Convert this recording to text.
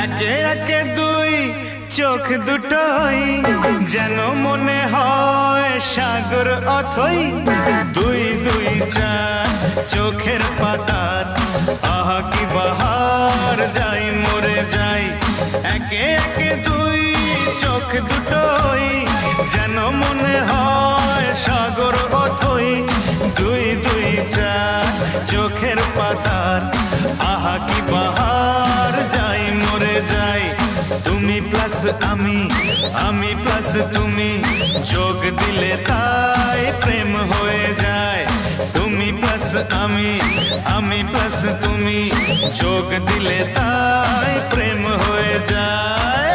একে একে দুই চোখ দুটোই যেন মনে হয় সাগর অথই। দুই দুই চার চোখের পাতার আহা কি বাহার, যাই মরে যাই। একে একে দুই চোখ দুটোই যেন মনে হয় সাগর অথই। দুই দুই চার চোখের পাতার আহা কি বাহার, যাই মরে যাই। তুমি প্লাস আমি, আমি প্লাস তুমি, যোগ দিলে তাই প্রেম হয়ে যায়। তুমি প্লাস আমি, আমি প্লাস তুমি, যোগ দিলে তাই প্রেম হয়ে যায়।